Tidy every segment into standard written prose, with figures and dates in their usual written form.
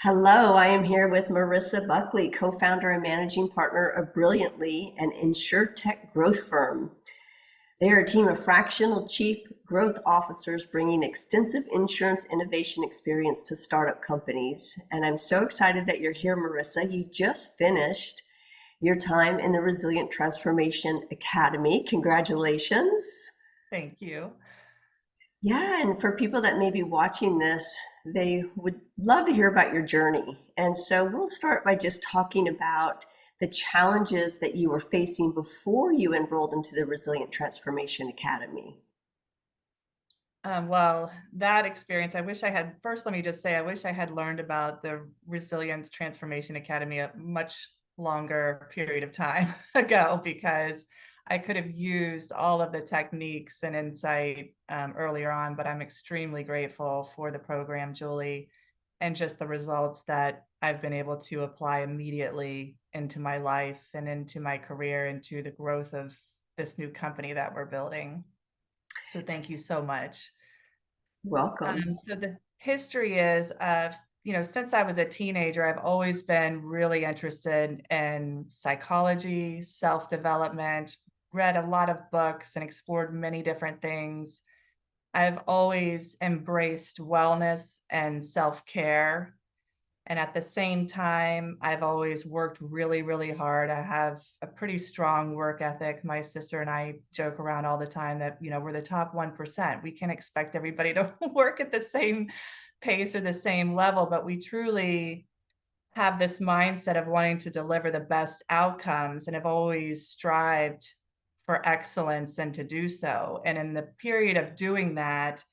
Hello, I am here with Marissa Buckley, co-founder and managing partner of Brilliantly, an insurtech growth firm. They are a team of fractional chief growth officers bringing extensive insurance innovation experience to startup companies. And I'm so excited that you're here, Marissa. You just finished your time in the Resilient Transformation Academy. Congratulations. Thank you. Yeah, and for people that may be watching this, they would love to hear about your journey. And so we'll start by just talking about the challenges that you were facing before you enrolled into the Resilient Transformation Academy. Well, that experience, first, let me just say, I wish I had learned about the Resilience Transformation Academy a much longer period of time ago, because I could have used all of the techniques and insight earlier on, but I'm extremely grateful for the program, Julie, and just the results that I've been able to apply immediately into my life and into my career, into the growth of this new company that we're building. So thank you so much. Welcome. So the history is since I was a teenager, I've always been really interested in psychology, self-development, read a lot of books and explored many different things. I've always embraced wellness and self-care. And at the same time, I've always worked really, really hard. I have a pretty strong work ethic. My sister and I joke around all the time that, we're the top 1%. We can't expect everybody to work at the same pace or the same level, but we truly have this mindset of wanting to deliver the best outcomes and have always strived for excellence and to do so. And in the period of doing that,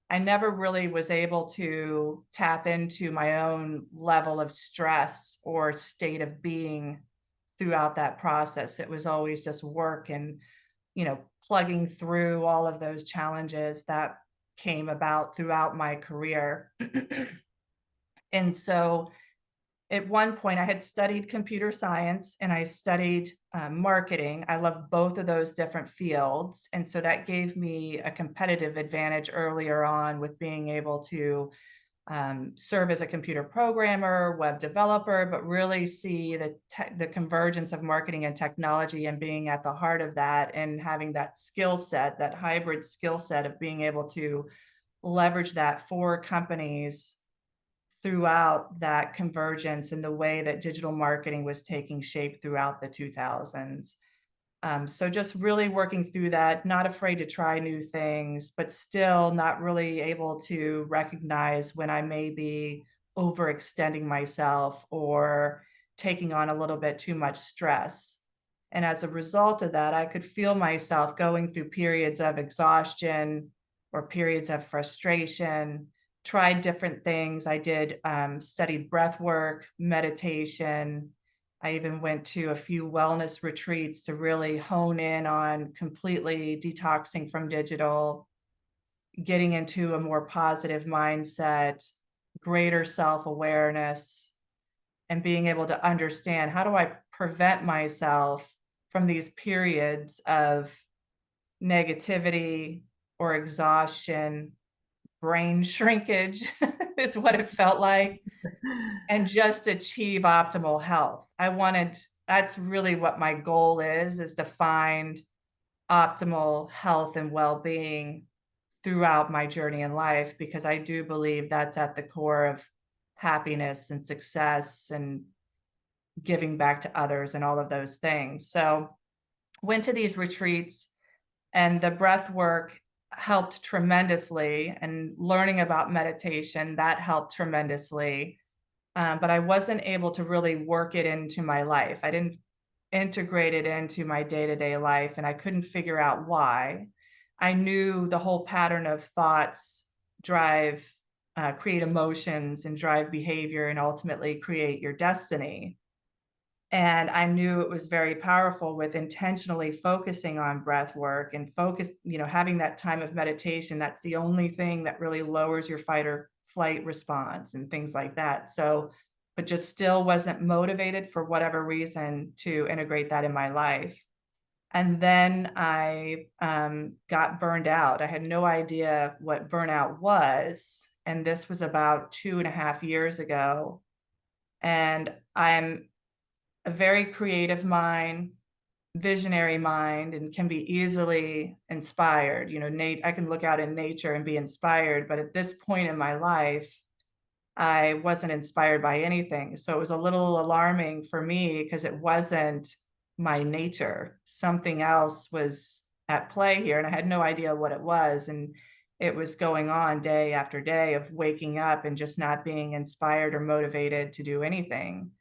I never really was able to tap into my own level of stress or state of being throughout that process. It was always just work and, plugging through all of those challenges that came about throughout my career. And so at one point, I had studied computer science and I studied marketing. I love both of those different fields. And so that gave me a competitive advantage earlier on with being able to serve as a computer programmer, web developer, but really see the convergence of marketing and technology and being at the heart of that and having that skill set, that hybrid skill set of being able to leverage that for companies throughout that convergence in the way that digital marketing was taking shape throughout the 2000s. So just really working through that, not afraid to try new things, but still not really able to recognize when I may be overextending myself or taking on a little bit too much stress. And as a result of that, I could feel myself going through periods of exhaustion or periods of frustration. Tried different things. I did studied breath work, meditation. I even went to a few wellness retreats to really hone in on completely detoxing from digital, getting into a more positive mindset, greater self-awareness, and being able to understand, how do I prevent myself from these periods of negativity or exhaustion, brain shrinkage is what it felt like, and just achieve optimal health. That's really what my goal is to find optimal health and well-being throughout my journey in life, because I do believe that's at the core of happiness and success and giving back to others and all of those things. So went to these retreats, and the breath work helped tremendously, and learning about meditation, that helped tremendously. But I wasn't able to really work it into my life. I didn't integrate it into my day-to-day life, and I couldn't figure out why. I knew the whole pattern of thoughts create emotions and drive behavior and ultimately create your destiny. And I knew it was very powerful with intentionally focusing on breath work and having that time of meditation. That's the only thing that really lowers your fight or flight response and things like that. So, but just still wasn't motivated for whatever reason to integrate that in my life. And then I got burned out. I had no idea what burnout was. And this was about 2.5 years ago. And I'm a very creative mind, visionary mind, and can be easily inspired. You know, I can look out in nature and be inspired, but at this point in my life, I wasn't inspired by anything. So it was a little alarming for me because it wasn't my nature. Something else was at play here, and I had no idea what it was. And it was going on day after day of waking up and just not being inspired or motivated to do anything.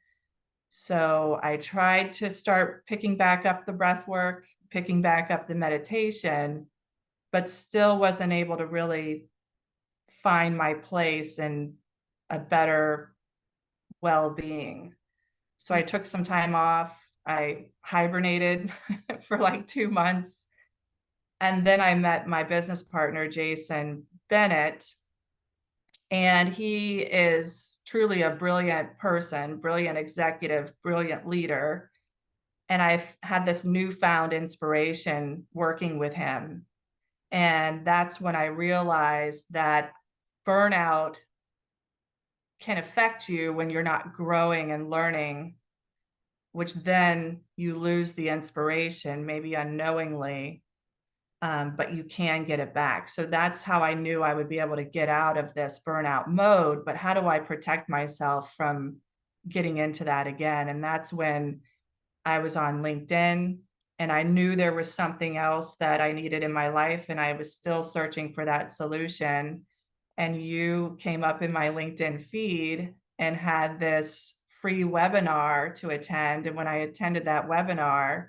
So I tried to start picking back up the breath work, picking back up the meditation, but still wasn't able to really find my place and a better well-being. So I took some time off. I hibernated for like 2 months. And then I met my business partner, Jason Bennett. And he is truly a brilliant person, brilliant executive, brilliant leader. And I've had this newfound inspiration working with him. And that's when I realized that burnout can affect you when you're not growing and learning, which then you lose the inspiration, maybe unknowingly, but you can get it back. So that's how I knew I would be able to get out of this burnout mode. But how do I protect myself from getting into that again? And that's when I was on LinkedIn and I knew there was something else that I needed in my life, and I was still searching for that solution. And you came up in my LinkedIn feed and had this free webinar to attend. And when I attended that webinar,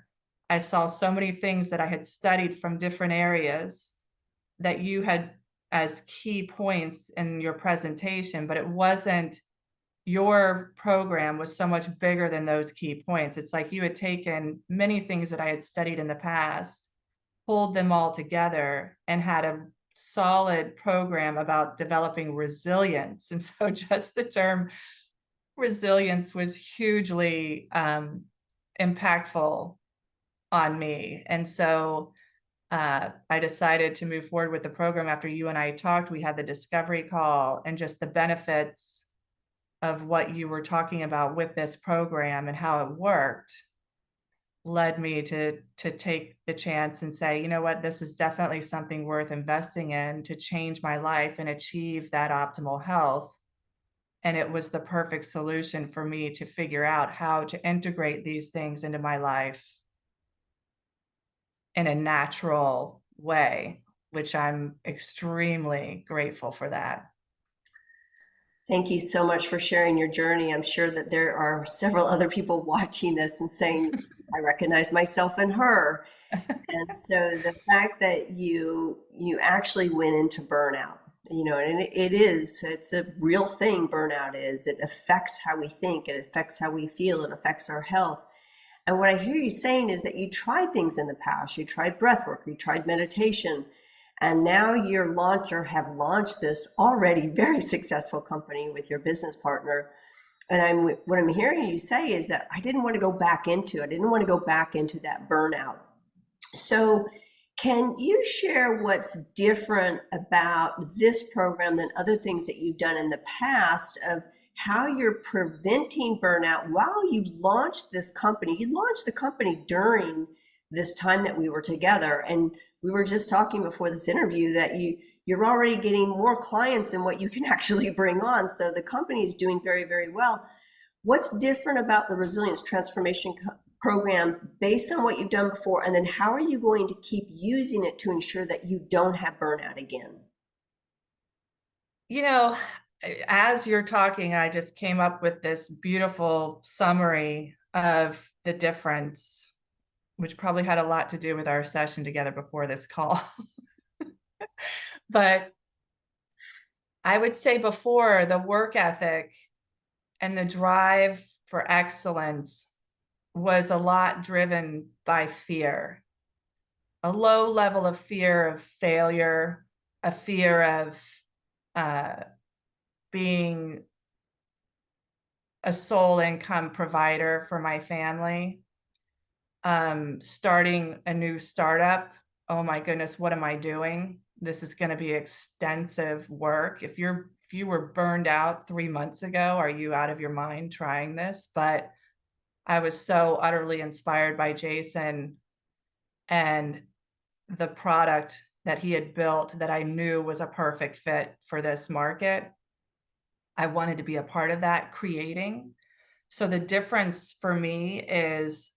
I saw so many things that I had studied from different areas that you had as key points in your presentation, but it wasn't, your program was so much bigger than those key points. It's like you had taken many things that I had studied in the past, pulled them all together, and had a solid program about developing resilience. And so just the term resilience was hugely impactful on me. And so I decided to move forward with the program after you and I talked. We had the discovery call, and just the benefits of what you were talking about with this program and how it worked led me to take the chance and say, you know what, this is definitely something worth investing in to change my life and achieve that optimal health. And it was the perfect solution for me to figure out how to integrate these things into my life in a natural way, which I'm extremely grateful for that. Thank you so much for sharing your journey. I'm sure that there are several other people watching this and saying, I recognize myself in her. And so the fact that you actually went into burnout, you know, and it's a real thing. Burnout is, it affects how we think, it affects how we feel, it affects our health. And what I hear you saying is that you tried things in the past. You tried breath work, you tried meditation, and now you're have launched this already very successful company with your business partner. And what I'm hearing you say is that I didn't want to go back into it. I didn't want to go back into that burnout. So can you share what's different about this program than other things that you've done in the past, of how you're preventing burnout while you launched this company? You launched the company during this time that we were together. And we were just talking before this interview that you're already getting more clients than what you can actually bring on. So the company is doing very, very well. What's different about the Resilience Transformation Program based on what you've done before? And then how are you going to keep using it to ensure that you don't have burnout again? You know, as you're talking, I just came up with this beautiful summary of the difference, which probably had a lot to do with our session together before this call. But I would say before, the work ethic and the drive for excellence was a lot driven by fear, a low level of fear of failure, a fear of being a sole income provider for my family, starting a new startup. Oh my goodness, what am I doing? This is going to be extensive work. If if you were burned out 3 months ago, are you out of your mind trying this? But I was so utterly inspired by Jason and the product that he had built that I knew was a perfect fit for this market. I wanted to be a part of that creating. So the difference for me is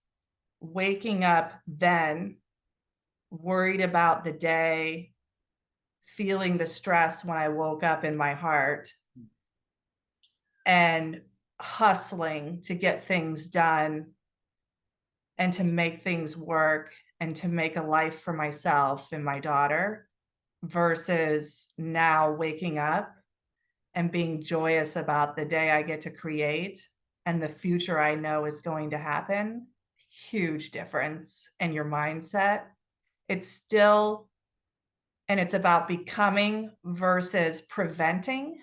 waking up then worried about the day, feeling the stress when I woke up in my heart, and hustling to get things done and to make things work and to make a life for myself and my daughter, versus now waking up and being joyous about the day I get to create and the future I know is going to happen. Huge difference in your mindset. It's still, and it's about becoming versus preventing.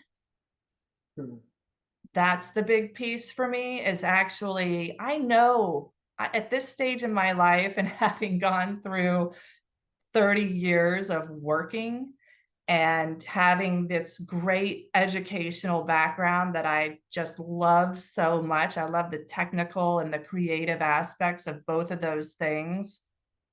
Hmm. That's the big piece for me, is actually, I know at this stage in my life and having gone through 30 years of working and having this great educational background that I just love so much. I love the technical and the creative aspects of both of those things.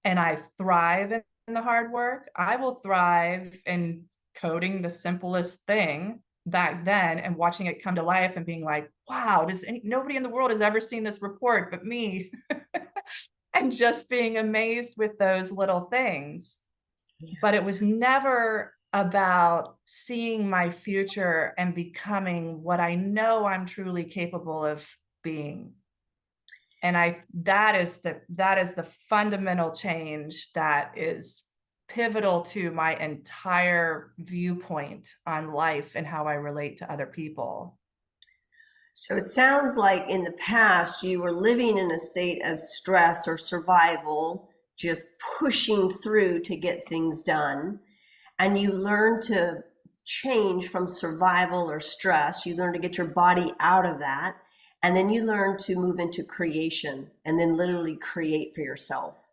And I thrive in the hard work. I will thrive in coding the simplest thing back then and watching it come to life and being like, wow, nobody in the world has ever seen this report but me. And just being amazed with those little things. Yeah. But it was never about seeing my future and becoming what I know I'm truly capable of being. And that is the fundamental change that is pivotal to my entire viewpoint on life and how I relate to other people. So it sounds like in the past you were living in a state of stress or survival, just pushing through to get things done. And you learn to change from survival or stress. You learn to get your body out of that. And then you learn to move into creation and then literally create for yourself.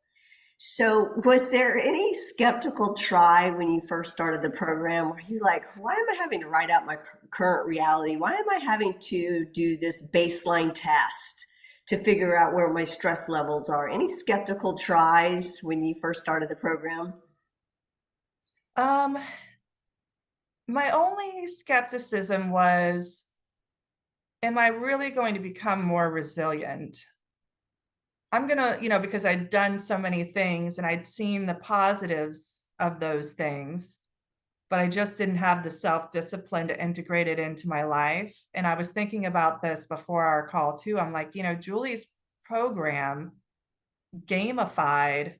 So, was there any skeptical try when you first started the program? Were you like, why am I having to write out my current reality? Why am I having to do this baseline test to figure out where my stress levels are? Any skeptical tries when you first started the program? Um, my only skepticism was, am I really going to become more resilient? I'm gonna, because I'd done so many things and I'd seen the positives of those things, but I just didn't have the self-discipline to integrate it into my life. And I was thinking about this before our call too. I'm like, Julie's program gamified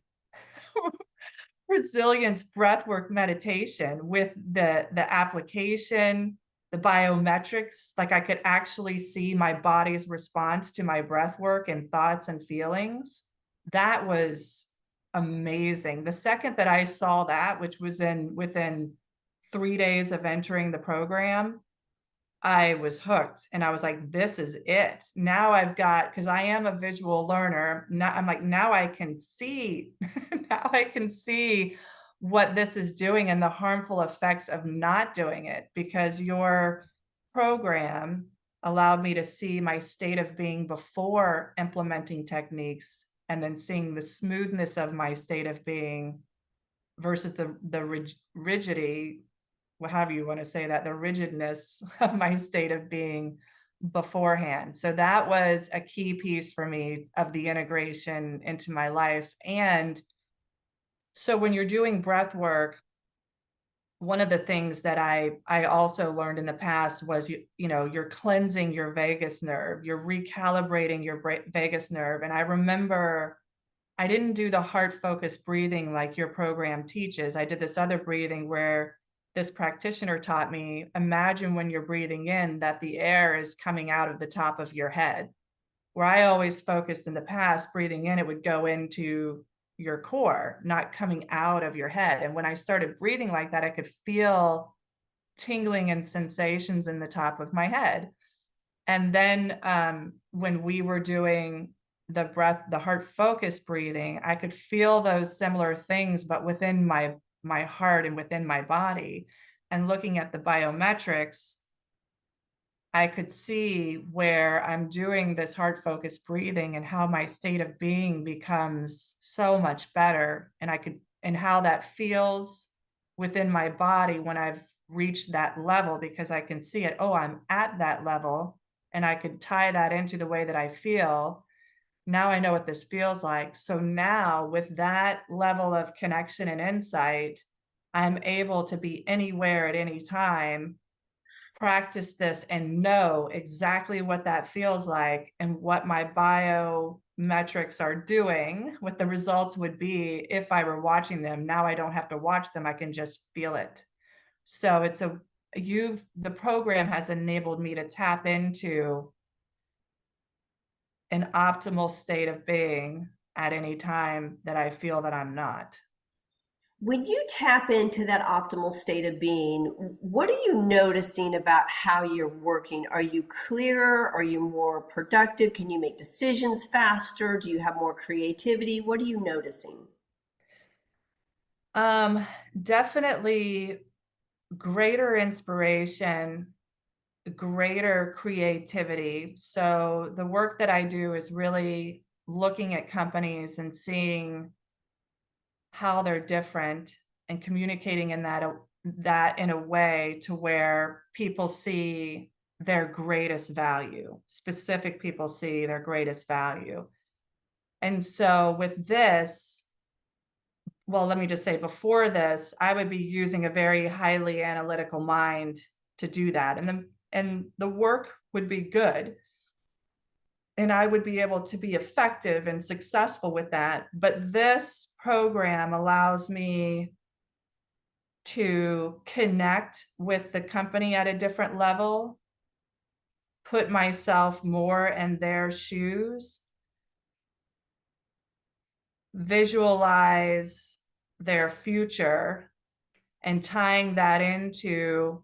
resilience breathwork meditation with the application, the biometrics. Like I could actually see my body's response to my breath work and thoughts and feelings. That was amazing. The second that I saw that, which was within 3 days of entering the program, I was hooked and I was like, this is it. Now I've got, because I am a visual learner. Now I'm like, now I can see, now I can see what this is doing and the harmful effects of not doing it, because your program allowed me to see my state of being before implementing techniques and then seeing the smoothness of my state of being versus the rigidity, however you want to say that, the rigidness of my state of being beforehand. So that was a key piece for me of the integration into my life. And so when you're doing breath work, one of the things that I also learned in the past was you're cleansing your vagus nerve, you're recalibrating your vagus nerve. And I remember I didn't do the heart focused breathing like your program teaches. I did this other breathing where this practitioner taught me, imagine when you're breathing in that the air is coming out of the top of your head. Where I always focused in the past, breathing in, it would go into your core, not coming out of your head. And when I started breathing like that, I could feel tingling and sensations in the top of my head. And then when we were doing the heart focused breathing, I could feel those similar things, but within my heart and within my body. And looking at the biometrics, I could see where I'm doing this heart focused breathing and how my state of being becomes so much better. And how that feels within my body when I've reached that level, because I can see it. Oh, I'm at that level, and I could tie that into the way that I feel. Now I know what this feels like. So now, with that level of connection and insight, I'm able to be anywhere at any time, practice this, and know exactly what that feels like and what my biometrics are doing, what the results would be if I were watching them. Now I don't have to watch them, I can just feel it. So the program has enabled me to tap into an optimal state of being at any time that I feel that I'm not. When you tap into that optimal state of being, what are you noticing about how you're working? Are you clearer? Are you more productive? Can you make decisions faster? Do you have more creativity? What are you noticing? Um, Definitely greater inspiration, greater creativity. So the work that I do is really looking at companies and seeing how they're different and communicating in that in a way to where people see their greatest value. Specific people see their greatest value. And so with this, well, let me just say, before this, I would be using a very highly analytical mind to do that. And the work would be good, and I would be able to be effective and successful with that. But this program allows me to connect with the company at a different level, put myself more in their shoes, visualize their future, and tying that into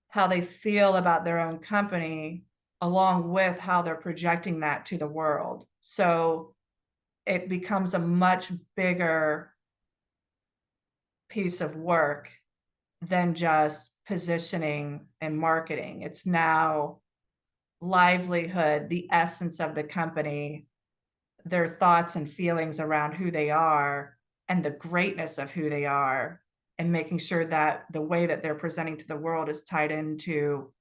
how they feel about their own company, along with how they're projecting that to the world. So it becomes a much bigger piece of work than just positioning and marketing. It's now livelihood, the essence of the company, their thoughts and feelings around who they are and the greatness of who they are, and making sure that the way that they're presenting to the world is tied into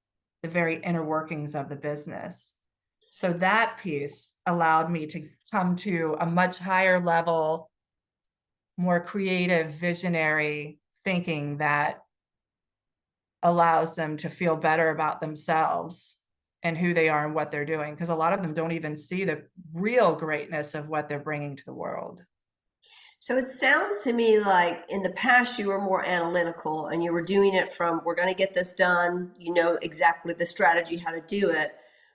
the very inner workings of the business. So that piece allowed me to come to a much higher level, more creative, visionary thinking that allows them to feel better about themselves and who they are and what they're doing. Because a lot of them don't even see the real greatness of what they're bringing to the world. So it sounds to me like in the past you were more analytical and you were doing it from, we're going to get this done, you know exactly the strategy, how to do it.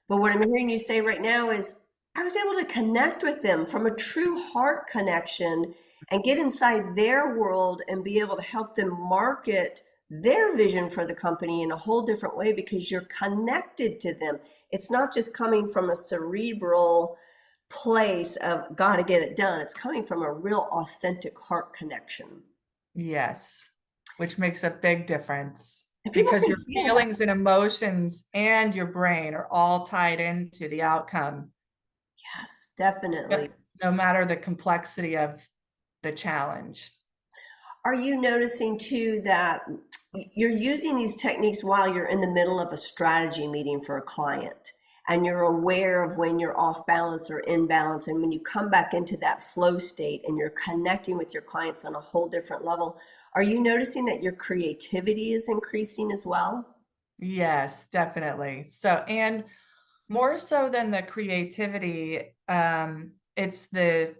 But what I'm hearing you say right now is, I was able to connect with them from a true heart connection and get inside their world and be able to help them market their vision for the company in a whole different way because you're connected to them. It's not just coming from a cerebral place of gotta get it done. It's coming from a real authentic heart connection. Yes, which makes a big difference, And people because can your feel that. feelings and emotions and your brain are all tied into the outcome, Yes, no definitely. no matter the complexity of the challenge. Are you noticing too that you're using these techniques while you're in the middle of a strategy meeting for a client? And you're aware of when you're off balance or in balance. And when you come back into that flow state and you're connecting with your clients on a whole different level, are you noticing that your creativity is increasing as well? Yes, definitely. So, and more so than the creativity, it's the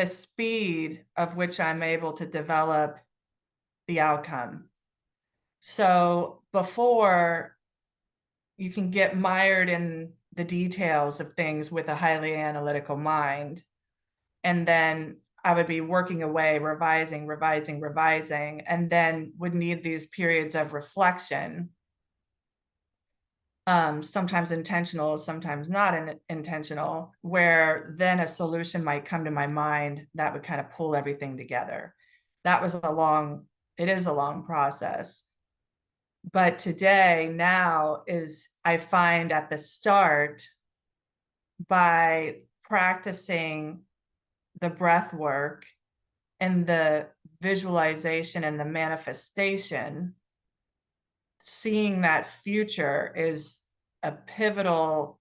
speed of which I'm able to develop the outcome. So before, you can get mired in the details of things with a highly analytical mind, and then I would be working away, revising, and then would need these periods of reflection, sometimes intentional, sometimes not intentional, where then a solution might come to my mind that would kind of pull everything together. That was a long, it is a long process. But today, now is, I find at the start, by practicing the breath work and the visualization and the manifestation, seeing that future is a pivotal,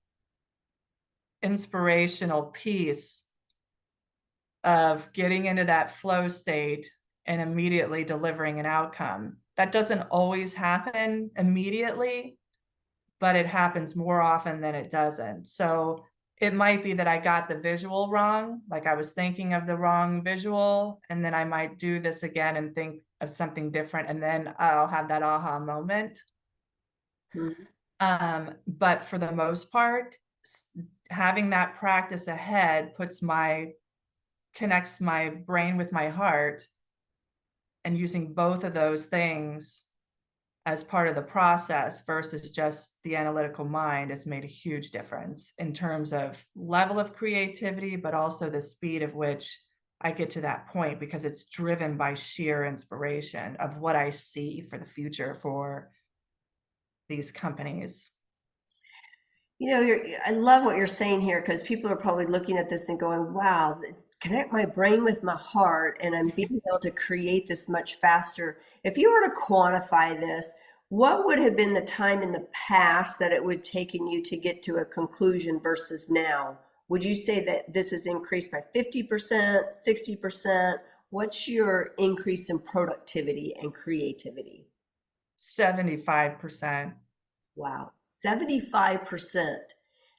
inspirational piece of getting into that flow state and immediately delivering an outcome. That doesn't always happen immediately, but it happens more often than it doesn't. So it might be that I got the visual wrong, like I was thinking of the wrong visual, and then I might do this again and think of something different, and then I'll have that aha moment. Mhm. But for the most part, having that practice ahead connects my brain with my heart, and using both of those things as part of the process versus just the analytical mind has made a huge difference in terms of level of creativity, but also the speed of which I get to that point, because it's driven by sheer inspiration of what I see for the future for these companies. I love what you're saying here because people are probably looking at this and going, wow, connect my brain with my heart, and I'm being able to create this much faster. If you were to quantify this, what would have been the time in the past that it would have taken you to get to a conclusion versus now? Would you say that this has increased by 50%, 60%? What's your increase in productivity and creativity? 75%. Wow, 75%.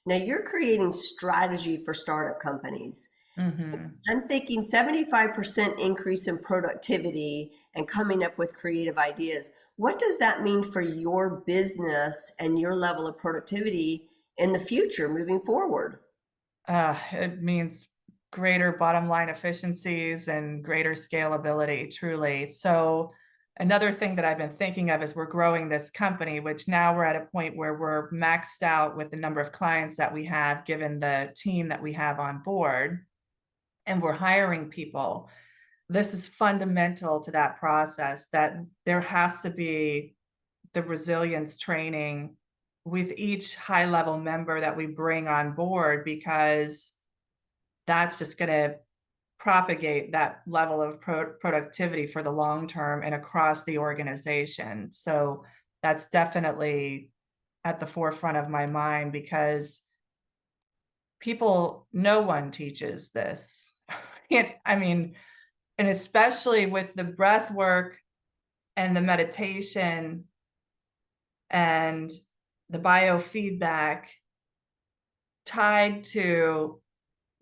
Now you're creating strategy for startup companies. Hmm. I'm thinking 75% increase in productivity and coming up with creative ideas. What does that mean for your business and your level of productivity in the future moving forward? It means greater bottom line efficiencies and greater scalability, truly. So another thing that I've been thinking of is we're growing this company, which now we're at a point where we're maxed out with the number of clients that we have, given the team that we have on board, and we're hiring people. This is fundamental to that process, that there has to be the resilience training with each high level member that we bring on board, because that's just going to propagate that level of productivity for the long term and across the organization. So that's definitely at the forefront of my mind, because no one teaches this. I mean, and especially with the breath work and the meditation and the biofeedback tied to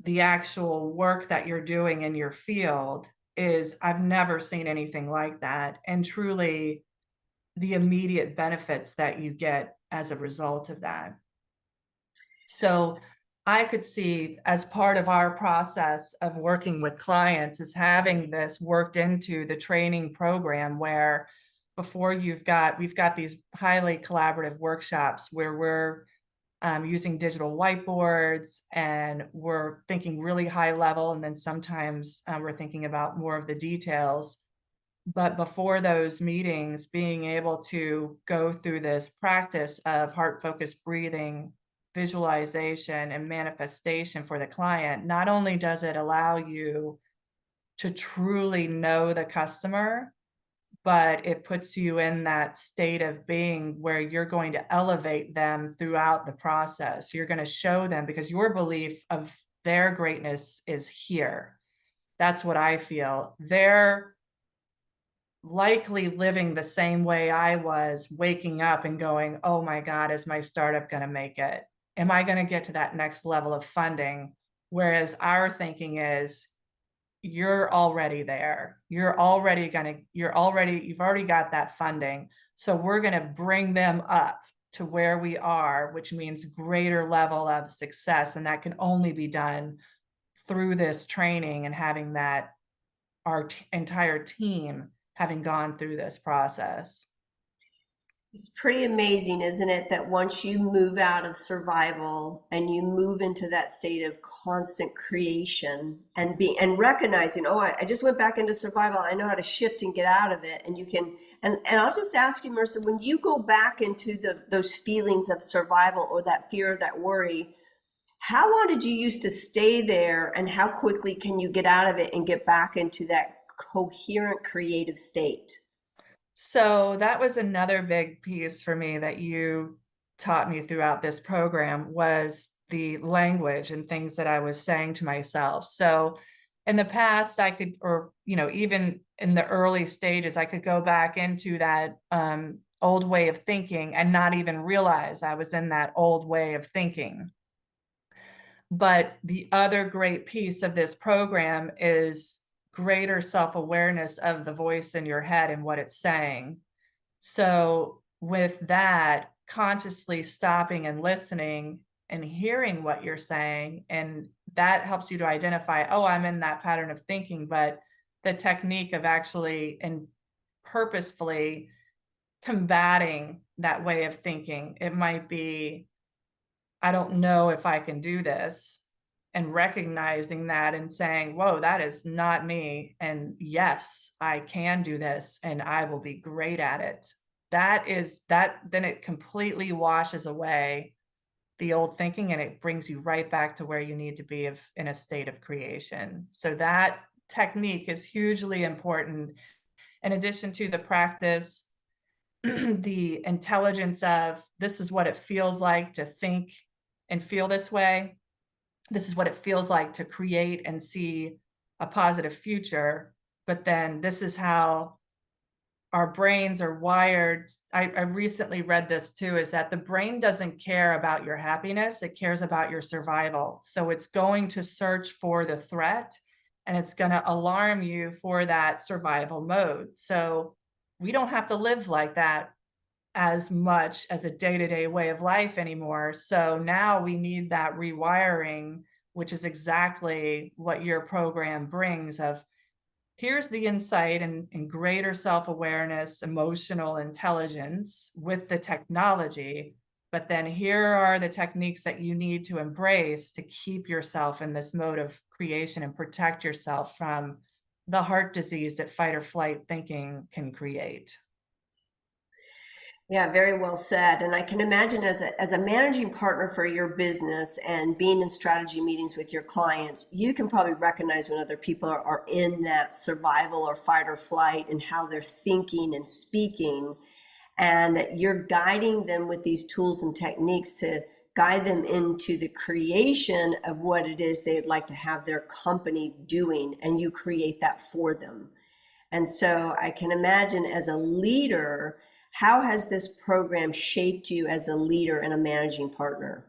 the actual work that you're doing in your field, is I've never seen anything like that. And truly the immediate benefits that you get as a result of that. So I could see, as part of our process of working with clients, is having this worked into the training program, where we've got these highly collaborative workshops where we're using digital whiteboards, and we're thinking really high level, and then sometimes we're thinking about more of the details. But before those meetings, being able to go through this practice of heart focused breathing, visualization, and manifestation for the client, not only does it allow you to truly know the customer, but it puts you in that state of being where you're going to elevate them throughout the process. You're going to show them, because your belief of their greatness is here. That's what I feel. They're likely living the same way I was, waking up and going, oh my God, is my startup going to make it? Am I going to get to that next level of funding? Whereas our thinking is, you're already there. You've already got that funding. So we're going to bring them up to where we are, which means greater level of success. And that can only be done through this training and having that entire team having gone through this process. It's pretty amazing, isn't it, that once you move out of survival and you move into that state of constant creation and be and recognizing, oh, I just went back into survival. I know how to shift and get out of it. And you can, and I'll just ask you, Marissa, when you go back into those feelings of survival or that fear or that worry, how long did you used to stay there and how quickly can you get out of it and get back into that coherent creative state? So that was another big piece for me that you taught me throughout this program was the language and things that I was saying to myself. So in the past, I could, or, even in the early stages, I could go back into that old way of thinking and not even realize I was in that old way of thinking. But the other great piece of this program is greater self-awareness of the voice in your head and what it's saying. So with that, consciously stopping and listening and hearing what you're saying, and that helps you to identify, oh, I'm in that pattern of thinking, but the technique of actually and purposefully combating that way of thinking, it might be, I don't know if I can do this, and recognizing that and saying, whoa, that is not me. And yes, I can do this and I will be great at it. That is that, then it completely washes away the old thinking and it brings you right back to where you need to be in a state of creation. So that technique is hugely important in addition to the practice, the intelligence of this is what it feels like to think and feel this way. This is what it feels like to create and see a positive future. But then this is how our brains are wired. I recently read this too, is that the brain doesn't care about your happiness, it cares about your survival. So it's going to search for the threat and it's going to alarm you for that survival mode. So we don't have to live like that as much as a day-to-day way of life anymore. So now we need that rewiring, which is exactly what your program brings of here's the insight and greater self-awareness, emotional intelligence with the technology. But then here are the techniques that you need to embrace to keep yourself in this mode of creation and protect yourself from the heart disease that fight or flight thinking can create. Yeah, very well said. And I can imagine as a managing partner for your business and being in strategy meetings with your clients, you can probably recognize when other people are in that survival or fight or flight and how they're thinking and speaking. And you're guiding them with these tools and techniques to guide them into the creation of what it is they'd like to have their company doing. And you create that for them. And so I can imagine as a leader, how has this program shaped you as a leader and a managing partner?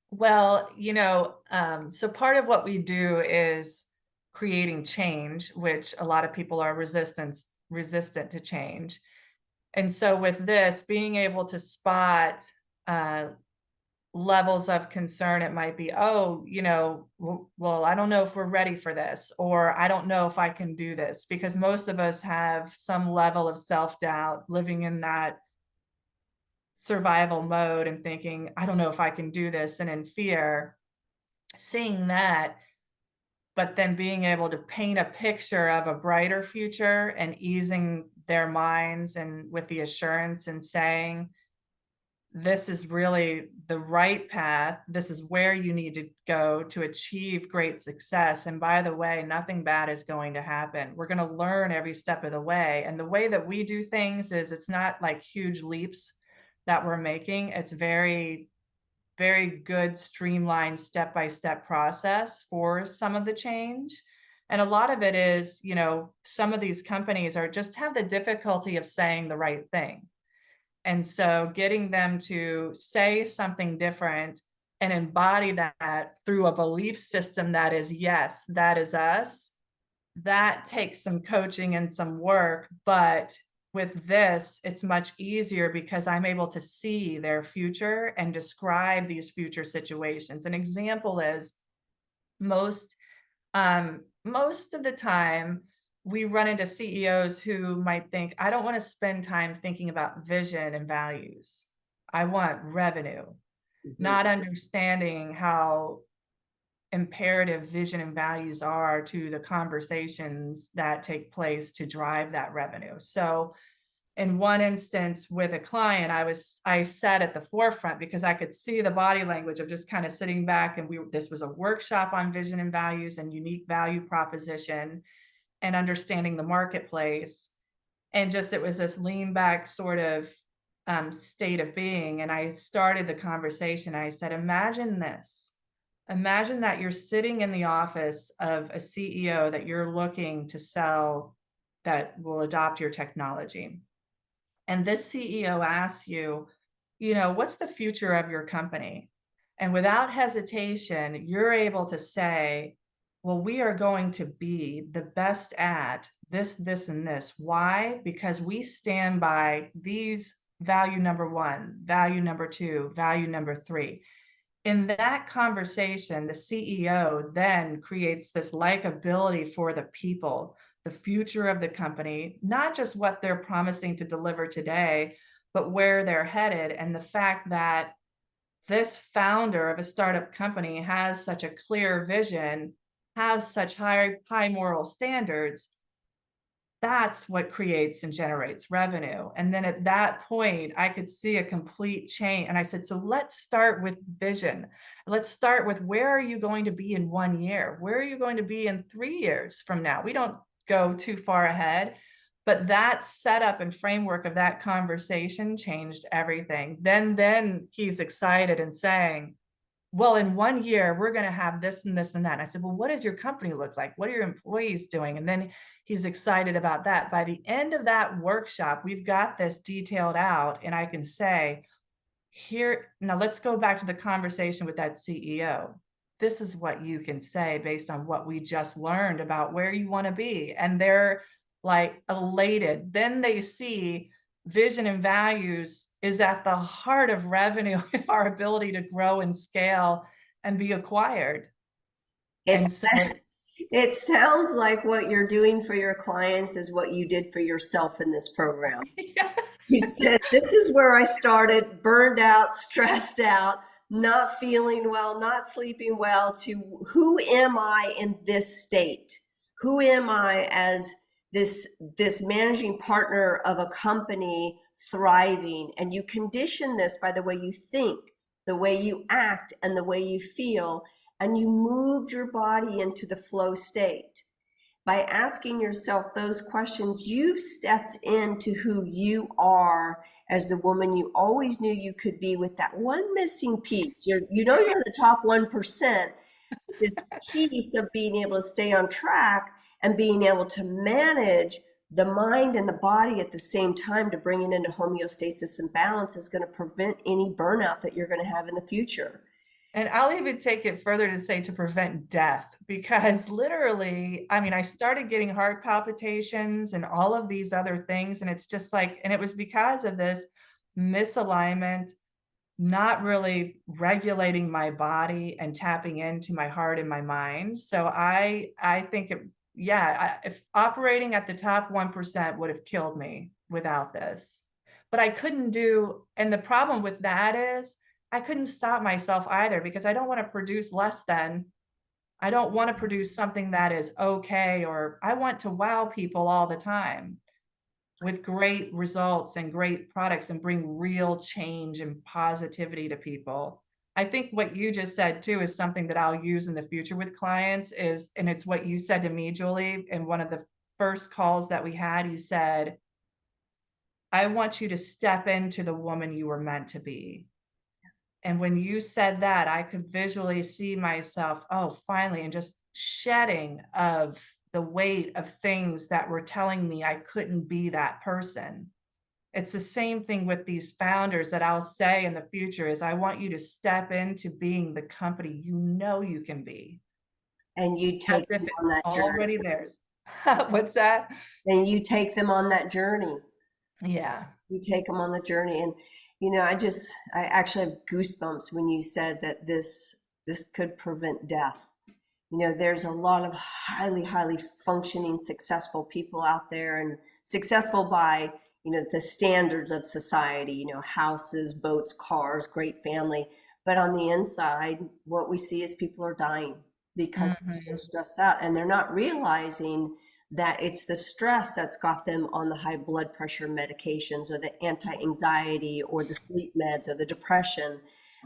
Well, so part of what we do is creating change, which a lot of people are resistant to change. And so with this, being able to spot uh, levels of concern, it might be, oh, well, I don't know if we're ready for this, or I don't know if I can do this, because most of us have some level of self-doubt living in that survival mode and thinking, I don't know if I can do this, and in fear, seeing that, but then being able to paint a picture of a brighter future and easing their minds and with the assurance and saying, this is really the right path. This is where you need to go to achieve great success. And by the way, nothing bad is going to happen. We're going to learn every step of the way. And the way that we do things is it's not like huge leaps that we're making. It's very, very good, streamlined step-by-step process for some of the change. And a lot of it is, some of these companies are just have the difficulty of saying the right thing. And so getting them to say something different and embody that through a belief system that is, yes, that is us, that takes some coaching and some work. But with this, it's much easier because I'm able to see their future and describe these future situations. An example is most of the time we run into CEOs who might think, I don't want to spend time thinking about vision and values. I want revenue, Mhm. not understanding how imperative vision and values are to the conversations that take place to drive that revenue. So in one instance with a client, I sat at the forefront because I could see the body language of just kind of sitting back, and this was a workshop on vision and values and unique value proposition and understanding the marketplace. And just it was this lean back sort of state of being. And I started the conversation. I said, imagine this. Imagine that you're sitting in the office of a CEO that you're looking to sell that will adopt your technology. And this CEO asks you, what's the future of your company? And without hesitation, you're able to say, well, we are going to be the best at this, this, and this. Why? Because we stand by these value number one, value number two, value number three. In that conversation, the CEO then creates this likability for the people, the future of the company, not just what they're promising to deliver today, but where they're headed. And the fact that this founder of a startup company has such a clear vision, has such high moral standards, that's what creates and generates revenue. And then at that point, I could see a complete change. And I said, so let's start with vision. Let's start with, where are you going to be in 1 year? Where are you going to be in 3 years from now? We don't go too far ahead, but that setup and framework of that conversation changed everything. Then he's excited and saying, well, in 1 year, we're going to have this and this and that. And I said, well, what does your company look like? What are your employees doing? And then he's excited about that. By the end of that workshop, we've got this detailed out, and I can say, here, now let's go back to the conversation with that CEO. This is what you can say based on what we just learned about where you want to be. And they're like elated. Then they see vision and values is at the heart of revenue and our ability to grow and scale and be acquired. It's And so it sounds like what you're doing for your clients is what you did for yourself in this program. yeah. You said, this is where I started, burned out, stressed out, not feeling well, not sleeping well, to who am I in this state? Who am I as this managing partner of a company thriving? And you condition this by the way you think, the way you act, and the way you feel, and you moved your body into the flow state. By asking yourself those questions, you've stepped into who you are as the woman you always knew you could be, with that one missing piece. You're the top 1%, this piece of being able to stay on track and being able to manage the mind and the body at the same time to bring it into homeostasis and balance is going to prevent any burnout that you're going to have in the future. And I'll even take it further to say to prevent death, because literally, I mean, I started getting heart palpitations and all of these other things. And it's just like, and it was because of this misalignment, not really regulating my body and tapping into my heart and my mind. So I think if operating at the top 1% would have killed me without this. But I couldn't do, and the problem with that is I couldn't stop myself either, because I don't want to produce less than. I don't want to produce something that is okay, or I want to wow people all the time with great results and great products and bring real change and positivity to people. I think what you just said too is something that I'll use in the future with clients is, and it's what you said to me, Julie, in one of the first calls that we had. You said, I want you to step into the woman you were meant to be. And when you said that, I could visually see myself, oh, finally, and just shedding of the weight of things that were telling me I couldn't be that person. It's the same thing with these founders that I'll say in the future is, I want you to step into being the company you know you can be. And you As take if them it's on that already journey. theirs. What's that? And you take them on that journey. Yeah. You take them on the journey. And I actually have goosebumps when you said that this could prevent death. There's a lot of highly, highly functioning, successful people out there, and successful by, the standards of society, houses, boats, cars, great family. But on the inside, what we see is people are dying because they're so Mhm. stressed out, and they're not realizing that it's the stress that's got them on the high blood pressure medications or the anti-anxiety or the sleep meds or the depression.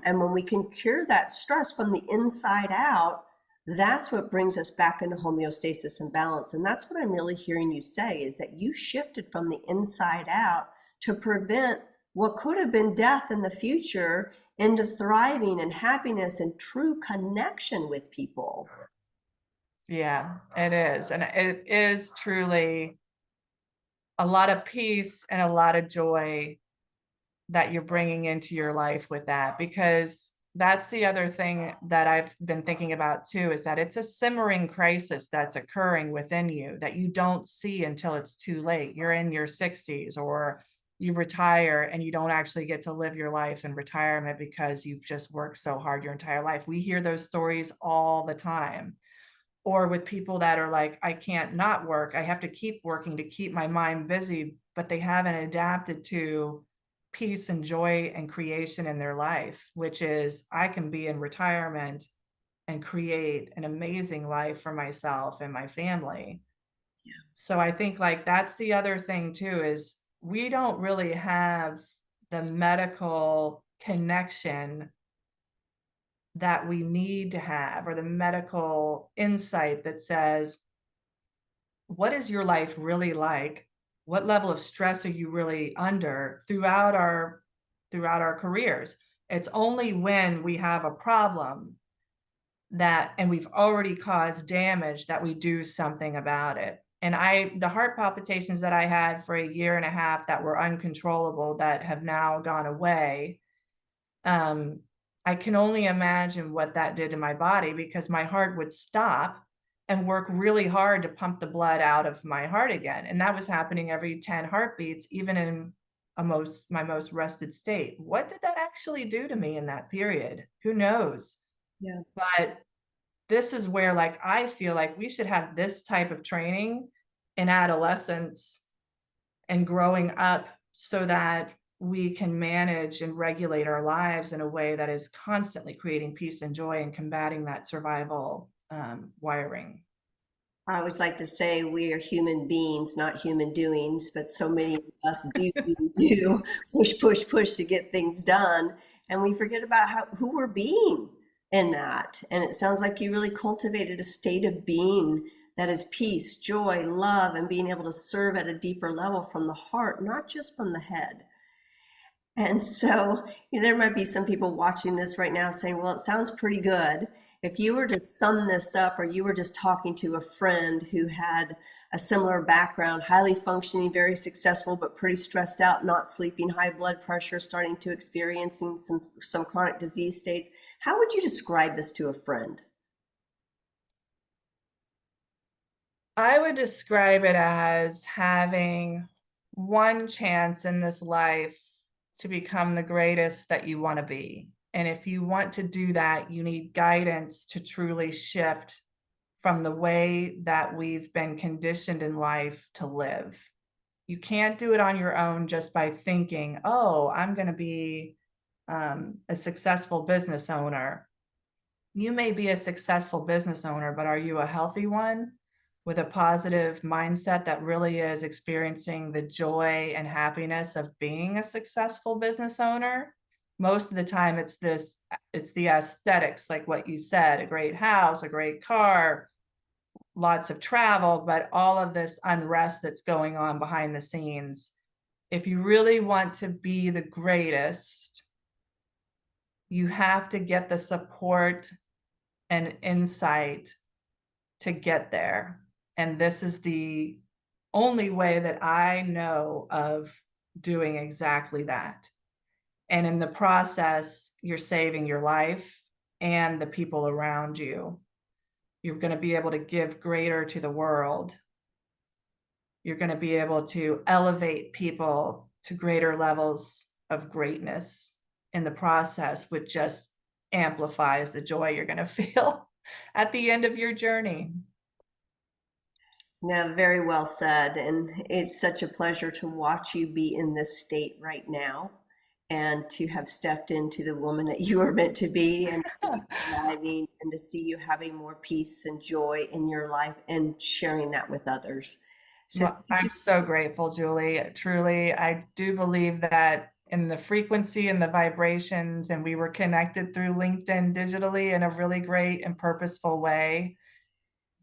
And when we can cure that stress from the inside out, that's what brings us back into homeostasis and balance. And that's what I'm really hearing you say, is that you shifted from the inside out to prevent what could have been death in the future into thriving and happiness and true connection with people. Yeah, it is. And it is truly a lot of peace and a lot of joy that you're bringing into your life with that, because that's the other thing that I've been thinking about too, is that it's a simmering crisis that's occurring within you that you don't see until it's too late. You're in your 60s, or you retire and you don't actually get to live your life in retirement because you've just worked so hard your entire life. We hear those stories all the time. Or with people that are like, I can't not work. I have to keep working to keep my mind busy, but they haven't adapted to peace and joy and creation in their life, which is I can be in retirement and create an amazing life for myself and my family. So I think like that's the other thing too, is we don't really have the medical connection that we need to have, or the medical insight that says, what is your life really like? What level of stress are you really under throughout our careers? It's only when we have a problem that and we've already caused damage that we do something about it. And the heart palpitations that I had for a year and a half that were uncontrollable that have now gone away, um, I can only imagine what that did to my body, because my heart would stop and work really hard to pump the blood out of my heart again. And that was happening every 10 heartbeats, even in my most rested state. What did that actually do to me in that period? Who knows? Yeah. But this is where like I feel like we should have this type of training in adolescence and growing up, so that we can manage and regulate our lives in a way that is constantly creating peace and joy and combating that survival wiring. I always like to say we are human beings, not human doings, but so many of us do, push, push, push to get things done. And we forget about who we're being in that. And it sounds like you really cultivated a state of being that is peace, joy, love, and being able to serve at a deeper level from the heart, not just from the head. And so, there might be some people watching this right now saying, well, it sounds pretty good. If you were to sum this up, or you were just talking to a friend who had a similar background, highly functioning, very successful, but pretty stressed out, not sleeping, high blood pressure, starting to experiencing some chronic disease states, how would you describe this to a friend? I would describe it as having one chance in this life to become the greatest that you want to be. And if you want to do that, you need guidance to truly shift from the way that we've been conditioned in life to live. You can't do it on your own just by thinking, oh, I'm going to be a successful business owner. You may be a successful business owner, but are you a healthy one with a positive mindset that really is experiencing the joy and happiness of being a successful business owner? Most of the time it's the aesthetics, like what you said, a great house, a great car, lots of travel, but all of this unrest that's going on behind the scenes. If you really want to be the greatest, you have to get the support and insight to get there. And this is the only way that I know of doing exactly that. And in the process, you're saving your life and the people around you. You're going to be able to give greater to the world. You're going to be able to elevate people to greater levels of greatness in the process, which just amplifies the joy you're going to feel. at the end of your journey. No, very well said. And it's such a pleasure to watch you be in this state right now and to have stepped into the woman that you are meant to be and to see you thriving and to see you having more peace and joy in your life and sharing that with others. So Well, I'm so grateful, Julie. Truly, I do believe that in the frequency and the vibrations, and we were connected through LinkedIn digitally in a really great and purposeful way.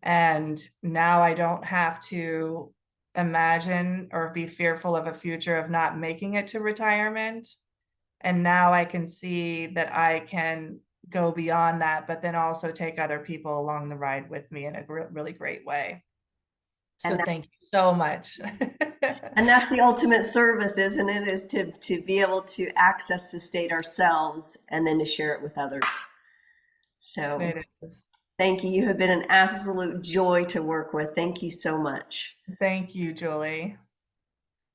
And now I don't have to imagine or be fearful of a future of not making it to retirement. And now I can see that I can go beyond that, but then also take other people along the ride with me in a really great way. So and thank you so much. and that's the ultimate service, isn't it? Is to be able to access the state ourselves and then to share it with others. So It is. thank you. You have been an absolute joy to work with. Thank you so much. Thank you, Julie.